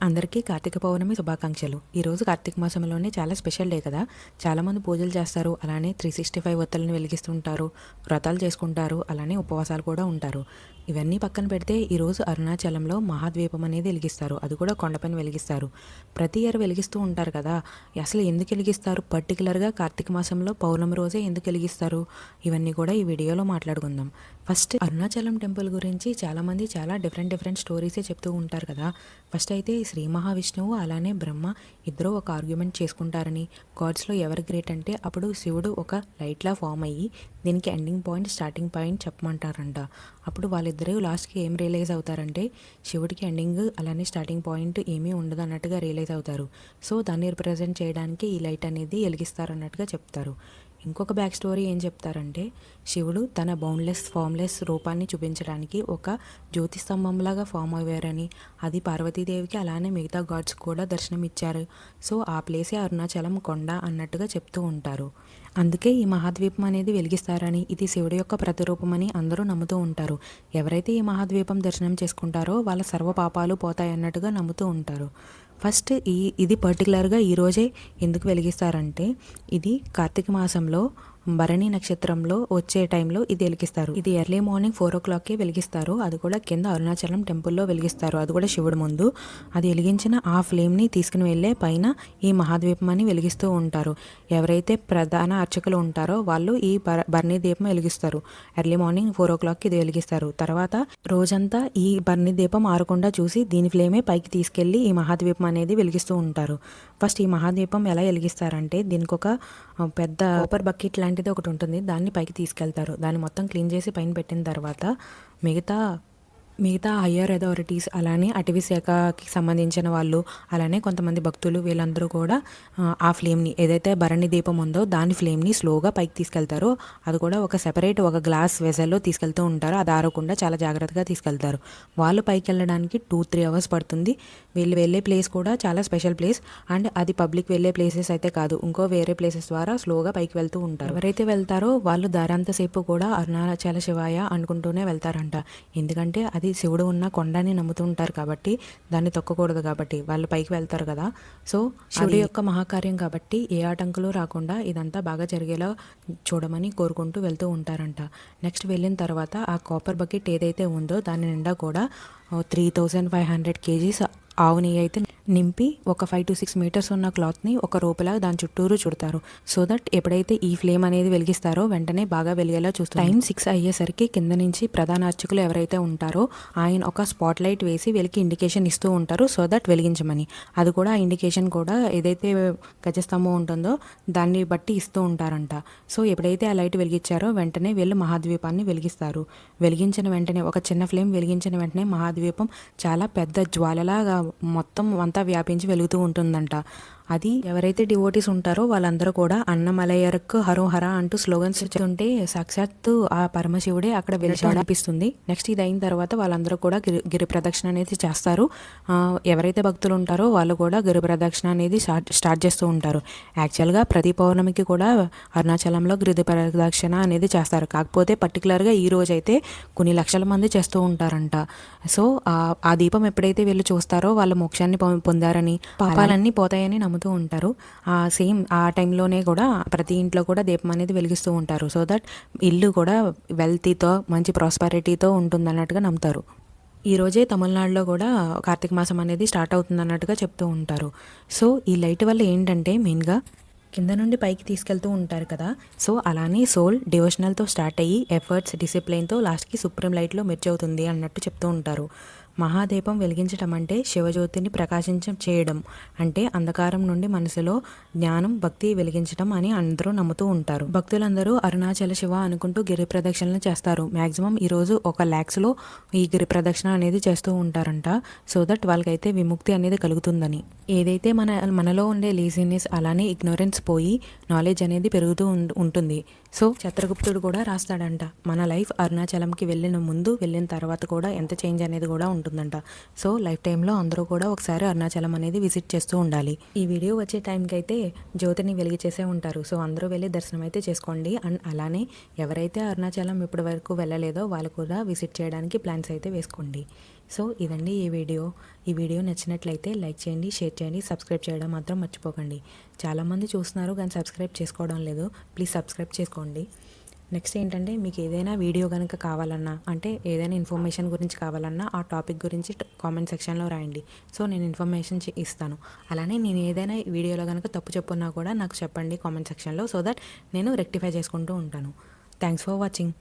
అందరికీ కార్తీక పౌర్ణమి శుభాకాంక్షలు. ఈరోజు కార్తీక మాసంలోనే చాలా స్పెషల్ డే కదా. చాలామంది పూజలు చేస్తారు, అలానే 365 ఒత్తులను వెలిగిస్తుంటారు, వ్రతాలు చేసుకుంటారు, అలానే ఉపవాసాలు కూడా ఉంటారు. ఇవన్నీ పక్కన పెడితే ఈరోజు అరుణాచలంలో మహాద్వీపం అనేది వెలిగిస్తారు. అది కూడా కొండపైన వెలిగిస్తారు. ప్రతి ఇయర్ వెలిగిస్తూ ఉంటారు కదా. అసలు ఎందుకు వెలిగిస్తారు, పర్టికులర్గా కార్తీక మాసంలో పౌర్ణమి రోజే ఎందుకు వెలిగిస్తారు, ఇవన్నీ కూడా ఈ వీడియోలో మాట్లాడుకుందాం. ఫస్ట్ అరుణాచలం టెంపుల్ గురించి చాలామంది చాలా డిఫరెంట్ స్టోరీసే చెప్తూ ఉంటారు కదా. ఫస్ట్ అయితే శ్రీ మహావిష్ణువు అలానే బ్రహ్మ ఇద్దరు ఒక ఆర్గ్యుమెంట్ చేసుకుంటారని, గాడ్స్లో ఎవరు గ్రేట్ అంటే అప్పుడు శివుడు ఒక లైట్లా ఫామ్ అయ్యి దీనికి ఎండింగ్ పాయింట్ స్టార్టింగ్ పాయింట్ చెప్పమంటారంట. అప్పుడు వాళ్ళిద్దరూ లాస్ట్కి ఏం రియలైజ్ అవుతారంటే శివుడికి ఎండింగ్ అలానే స్టార్టింగ్ పాయింట్ ఏమీ ఉండదు అన్నట్టుగా రియలైజ్ అవుతారు. సో దాన్ని రిప్రజెంట్ చేయడానికి ఈ లైట్ అనేది వెలిగిస్తారు అన్నట్టుగా చెప్తారు. ఇంకొక బ్యాక్ స్టోరీ ఏం చెప్తారంటే శివుడు తన బౌండ్లెస్ ఫామ్లెస్ రూపాన్ని చూపించడానికి ఒక జ్యోతి స్తంభంలాగా ఫామ్ అయ్యారని, అది పార్వతీదేవికి అలానే మిగతా గాడ్స్ కూడా దర్శనం ఇచ్చారు. సో ఆ ప్లేసే అరుణాచలం కొండ అన్నట్టుగా చెప్తూ ఉంటారు. అందుకే ఈ మహాద్వీపం అనేది వెలిగిస్తారని, ఇది శివుడి యొక్క ప్రతిరూపమని అందరూ నమ్ముతూ ఉంటారు. ఎవరైతే ఈ మహాద్వీపం దర్శనం చేసుకుంటారో వాళ్ళ సర్వ పాపాలు పోతాయి అన్నట్టుగా నమ్ముతూ ఉంటారు. ఫస్ట్ ఇది పర్టికులర్గా ఈరోజే ఎందుకు వెలిగిస్తారంటే ఇది కార్తీక మాసంలో భరణి నక్షత్రంలో వచ్చే టైంలో ఇది వెలిగిస్తారు. ఇది ఎర్లీ మార్నింగ్ 4 o'clockకే వెలిగిస్తారు. అది కూడా కింద అరుణాచలం టెంపుల్లో వెలిగిస్తారు. అది కూడా శివుడి ముందు. అది వెలిగించిన ఆ ఫ్లేమ్ని తీసుకుని వెళ్ళే పైన ఈ మహాద్వీపం అని వెలిగిస్తూ ఉంటారు. ఎవరైతే ప్రధాన అర్చకులు ఉంటారో వాళ్ళు ఈ భరణి దీపం వెలిగిస్తారు. ఎర్లీ మార్నింగ్ 4 o'clockకి ఇది వెలిగిస్తారు. తర్వాత రోజంతా ఈ భరణి దీపం ఆరకుండా చూసి దీని ఫ్లేమే పైకి తీసుకెళ్లి ఈ మహాద్వీపం అనేది వెలిగిస్తూ ఉంటారు. ఫస్ట్ ఈ మహాద్వీపం ఎలా వెలిగిస్తారంటే దీనికి ఒక పెద్ద కాపర్ బకెట్ లాంటిది ఒకటి ఉంటుంది. దాన్ని పైకి తీసుకెళ్తారు. దాన్ని మొత్తం క్లీన్ చేసి పైన పెట్టిన తర్వాత మిగతా హయ్యర్ అథారిటీస్ అలానే అటవీ శాఖకి సంబంధించిన వాళ్ళు అలానే కొంతమంది భక్తులు వీళ్ళందరూ కూడా ఆ ఫ్లేమ్ని ఏదైతే భరణి దీపం ఉందో దాని ఫ్లేమ్ని స్లోగా పైకి తీసుకెళ్తారో అది కూడా ఒక సెపరేట్ ఒక గ్లాస్ వెజల్లో తీసుకెళ్తూ ఉంటారు. అది ఆరకుండా చాలా జాగ్రత్తగా తీసుకెళ్తారు. వాళ్ళు పైకి వెళ్ళడానికి 2-3 hours పడుతుంది. వీళ్ళు వెళ్ళే ప్లేస్ కూడా చాలా స్పెషల్ ప్లేస్. అండ్ అది పబ్లిక్ వెళ్ళే ప్లేసెస్ అయితే కాదు, ఇంకో వేరే ప్లేసెస్ ద్వారా స్లోగా పైకి వెళ్తూ ఉంటారు. ఎవరైతే వెళ్తారో వాళ్ళు దారంతసేపు కూడా అరుణాచల శివాయ అనుకుంటూనే వెళ్తారంట. ఎందుకంటే అది శివుడు ఉన్న కొండని నమ్ముతూ ఉంటారు కాబట్టి, దాన్ని తొక్కకూడదు కాబట్టి వాళ్ళు పైకి వెళ్తారు కదా. సో శివుడి యొక్క మహాకార్యం కాబట్టి ఏ ఆటంకులు రాకుండా ఇదంతా బాగా జరిగేలా చూడమని కోరుకుంటూ వెళ్తూ ఉంటారంట. నెక్స్ట్ వెళ్ళిన తర్వాత ఆ కాపర్ బకెట్ ఏదైతే ఉందో దాని నిండా కూడా 3500 kgs ఆవు నెయ్యి అయితే నింపి ఒక 5 to 6 meters ఉన్న క్లాత్ని ఒక రోపులా దాని చుట్టూరు చుడతారు. సో దట్ ఎప్పుడైతే ఈ ఫ్లేమ్ అనేది వెలిగిస్తారో వెంటనే బాగా వెలిగేలా చూస్తారు. టైం 6 అయ్యేసరికి కింద నుంచి ప్రధాన అర్చకులు ఎవరైతే ఉంటారో ఆయన ఒక స్పాట్ లైట్ వేసి వీళ్ళకి ఇండికేషన్ ఇస్తూ ఉంటారు సో దట్ వెలిగించమని. అది కూడా ఆ ఇండికేషన్ కూడా ఏదైతే గజస్తంభం ఉంటుందో దాన్ని బట్టి ఇస్తూ ఉంటారంట. సో ఎప్పుడైతే ఆ లైట్ వెలిగించారో వెంటనే వీళ్ళు మహాద్వీపాన్ని వెలిగిస్తారు. వెలిగించిన వెంటనే ఒక చిన్న ఫ్లేమ్ వెలిగించిన వెంటనే మహాద్వీపం చాలా పెద్ద జ్వాలలాగా మొత్తం అంతా వ్యాపించి వెలుగుతూ ఉంటుందంట. అది ఎవరైతే డివోటీస్ ఉంటారో వాళ్ళందరూ కూడా అన్నమలయరకు హరో హర అంటూ స్లోగన్స్ చెప్తుంటే సాక్షాత్తు ఆ పరమశివుడే అక్కడ వెలిసాడనిపిస్తుంది. నెక్స్ట్ ఇది అయిన తర్వాత వాళ్ళందరూ కూడా గిరి ప్రదక్షిణ అనేది చేస్తారు. ఎవరైతే భక్తులు ఉంటారో వాళ్ళు కూడా గిరి ప్రదక్షిణ అనేది స్టార్ట్ చేస్తూ ఉంటారు. యాక్చువల్గా ప్రతి పౌర్ణమికి కూడా అరుణాచలంలో గిరి ప్రదక్షిణ అనేది చేస్తారు. కాకపోతే పర్టికులర్గా ఈ రోజు అయితే కొన్ని లక్షల మంది చేస్తూ ఉంటారంట. సో ఆ దీపం ఎప్పుడైతే వీళ్ళు చూస్తారో వాళ్ళ మోక్షాన్ని పొందారని, పాపాలన్నీ పోతాయని నమ్ముతూ ఉంటారు. సేమ్ ఆ టైంలోనే కూడా ప్రతి ఇంట్లో కూడా దీపం అనేది వెలిగిస్తూ ఉంటారు. సో దట్ ఇల్లు కూడా వెల్తీతో మంచి ప్రాస్పారిటీతో ఉంటుందన్నట్టుగా నమ్ముతారు. ఈరోజే తమిళనాడులో కూడా కార్తీక మాసం అనేది స్టార్ట్ అవుతుంది అన్నట్టుగా చెప్తూ ఉంటారు. సో ఈ లైట్ వల్ల ఏంటంటే మెయిన్గా కింద నుండి పైకి తీసుకెళ్తూ ఉంటారు కదా. సో అలానే సోల్ డివోషనల్తో స్టార్ట్ అయ్యి ఎఫర్ట్స్ డిసిప్లైన్తో లాస్ట్కి సుప్రీం లైట్లో మెర్జ్ అవుతుంది అన్నట్టు చెప్తూ ఉంటారు. మహాదీపం వెలిగించడం అంటే శివజ్యోతిని చేయడం అంటే అంధకారం నుండి మనసులో జ్ఞానం భక్తి వెలిగించడం అని అందరూ నమ్ముతూ ఉంటారు. భక్తులందరూ అరుణాచల శివ అనుకుంటూ గిరి ప్రదక్షిణలు చేస్తారు. మ్యాక్సిమం ఈరోజు 1 lakhsలో ఈ గిరి ప్రదక్షిణ అనేది చేస్తూ ఉంటారంట. సో దట్ వాళ్ళకైతే విముక్తి అనేది కలుగుతుందని. ఏదైతే మనలో ఉండే లేజినెస్ అలానే ఇగ్నోరెన్స్ పోయి నాలెడ్జ్ అనేది పెరుగుతూ ఉంటుంది. సో చిత్రగుప్తుడు కూడా రాస్తాడంట మన లైఫ్ అరుణాచలంకి వెళ్ళిన ముందు వెళ్ళిన తర్వాత కూడా ఎంత చేంజ్ అనేది కూడా ఉంటుందంట. సో లైఫ్ టైంలో అందరూ కూడా ఒకసారి అరుణాచలం అనేది విజిట్ చేస్తూ ఉండాలి. ఈ వీడియో వచ్చే టైంకి అయితే జ్యోతిని వెలిగించేసే ఉంటారు. సో అందరూ వెళ్ళి దర్శనం అయితే చేసుకోండి. అండ్ అలానే ఎవరైతే అరుణాచలం ఇప్పటి వరకు వెళ్ళలేదో వాళ్ళు కూడా విజిట్ చేయడానికి ప్లాన్స్ అయితే వేసుకోండి. సో ఇదండి ఈ వీడియో నచ్చినట్లయితే లైక్ చేయండి, షేర్ చేయండి, సబ్స్క్రైబ్ చేయడం మాత్రం మర్చిపోకండి. చాలామంది చూస్తున్నారు కానీ సబ్స్క్రైబ్ చేసుకోవడం లేదు. ప్లీజ్ సబ్స్క్రైబ్ చేసుకోండి. నెక్స్ట్ ఏంటంటే మీకు ఏదైనా వీడియో కనుక కావాలన్నా, అంటే ఏదైనా ఇన్ఫర్మేషన్ గురించి కావాలన్నా ఆ టాపిక్ గురించి కామెంట్ సెక్షన్లో రాయండి. సో నేను ఇన్ఫర్మేషన్ ఇస్తాను. అలానే నేను ఏదైనా వీడియోలో కనుక తప్పు చెప్పున్నా కూడా నాకు చెప్పండి కామెంట్ సెక్షన్లో. సో దట్ నేను రెక్టిఫై చేసుకుంటూ ఉంటాను. Thanks for watching.